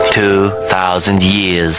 2000 years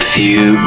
Few